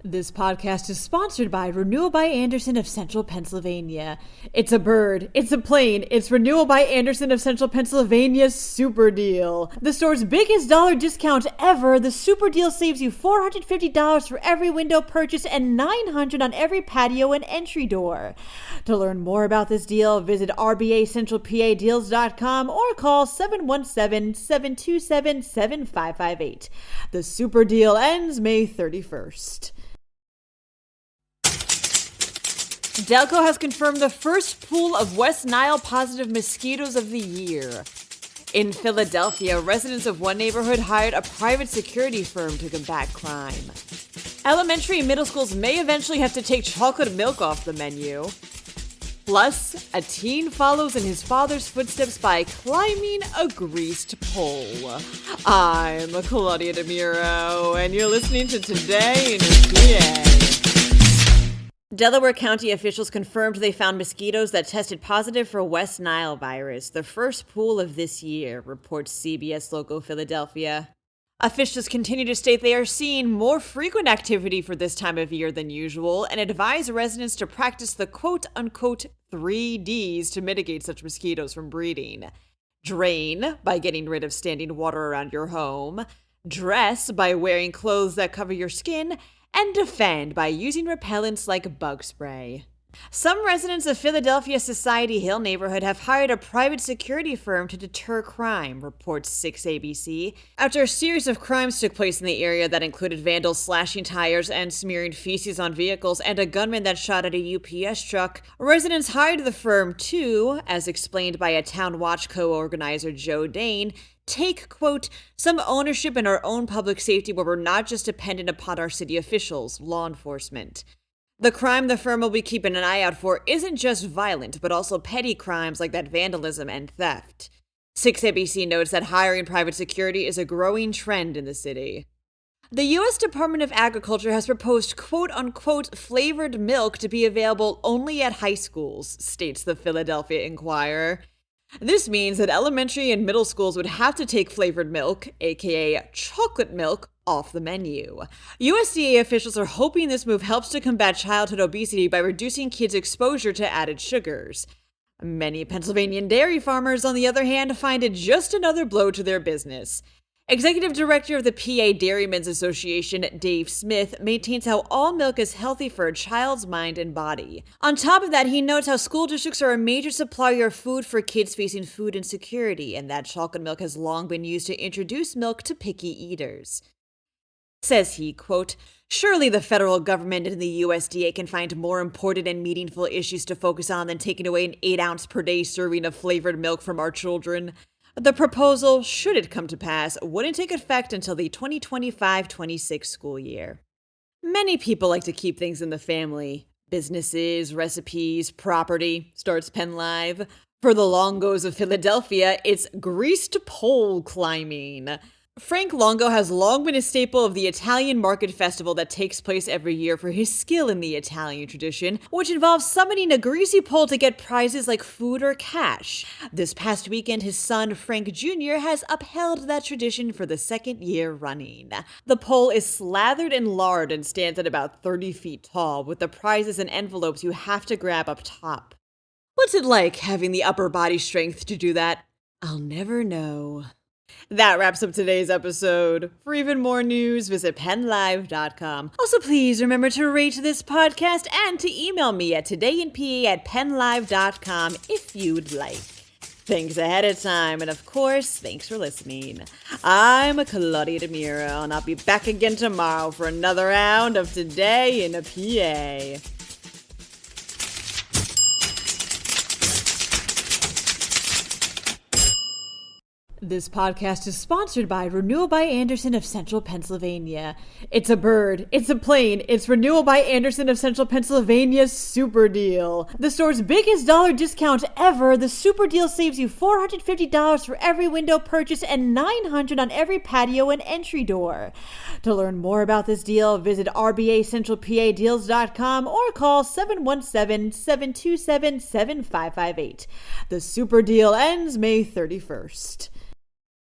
This podcast is sponsored by Renewal by Andersen of Central Pennsylvania. It's a bird, it's a plane, it's Renewal by Andersen of Central Pennsylvania's Super Deal. The store's biggest dollar discount ever, the Super Deal saves you $450 for every window purchase and $900 on every patio and entry door. To learn more about this deal, visit rbacentralpadeals.com or call 717-727-7558. The Super Deal ends May 31st. Delco has confirmed the first pool of West Nile-positive mosquitoes of the year. In Philadelphia, residents of one neighborhood hired a private security firm to combat crime. Elementary and middle schools may eventually have to take chocolate milk off the menu. Plus, a teen follows in his father's footsteps by climbing a greased pole. I'm Claudia Dimuro, and you're listening to Today in PA. Delaware County officials confirmed they found mosquitoes that tested positive for West Nile virus, the first pool of this year, reports CBS Local Philadelphia. Officials continue to state they are seeing more frequent activity for this time of year than usual and advise residents to practice the quote-unquote 3Ds to mitigate such mosquitoes from breeding. Drain, by getting rid of standing water around your home. Dress, by wearing clothes that cover your skin. And defend by using repellents like bug spray. Some residents of Philadelphia's Society Hill neighborhood have hired a private security firm to deter crime, reports 6ABC. After a series of crimes took place in the area that included vandals slashing tires and smearing feces on vehicles and a gunman that shot at a UPS truck, residents hired the firm to, as explained by a Town Watch co-organizer Joe Dane, take, quote, some ownership in our own public safety where we're not just dependent upon our city officials, law enforcement. The crime the firm will be keeping an eye out for isn't just violent, but also petty crimes like that vandalism and theft. 6ABC notes that hiring private security is a growing trend in the city. The U.S. Department of Agriculture has proposed quote-unquote flavored milk to be available only at high schools, states the Philadelphia Inquirer. This means that elementary and middle schools would have to take flavored milk, aka chocolate milk, off the menu. USDA officials are hoping this move helps to combat childhood obesity by reducing kids' exposure to added sugars. Many Pennsylvania dairy farmers, on the other hand, find it just another blow to their business. Executive Director of the PA Dairymen's Association, Dave Smith, maintains how all milk is healthy for a child's mind and body. On top of that, he notes how school districts are a major supplier of food for kids facing food insecurity, and that chocolate milk has long been used to introduce milk to picky eaters. Says he, quote, surely the federal government and the USDA can find more important and meaningful issues to focus on than taking away an 8-ounce per day serving of flavored milk from our children. The proposal, should it come to pass, wouldn't take effect until the 2025-26 school year. Many people like to keep things in the family. Businesses, recipes, property, starts PennLive. For the Longos of Philadelphia, it's greased pole climbing. Frank Longo has long been a staple of the Italian Market Festival that takes place every year for his skill in the Italian tradition, which involves summoning a greasy pole to get prizes like food or cash. This past weekend, his son, Frank Jr., has upheld that tradition for the second year running. The pole is slathered in lard and stands at about 30 feet tall, with the prizes and envelopes you have to grab up top. What's it like having the upper body strength to do that? I'll never know. That wraps up today's episode. For even more news, visit PennLive.com. Also, please remember to rate this podcast and to email me at todayinpa@PennLive.com if you'd like. Thanks ahead of time, and of course, thanks for listening. I'm Claudia Dimuro, and I'll be back again tomorrow for another round of Today in a PA. This podcast is sponsored by Renewal by Andersen of Central Pennsylvania. It's a bird, it's a plane, it's Renewal by Andersen of Central Pennsylvania's Super Deal. The store's biggest dollar discount ever, the Super Deal saves you $450 for every window purchase and $900 on every patio and entry door. To learn more about this deal, visit rbacentralpadeals.com or call 717-727-7558. The Super Deal ends May 31st.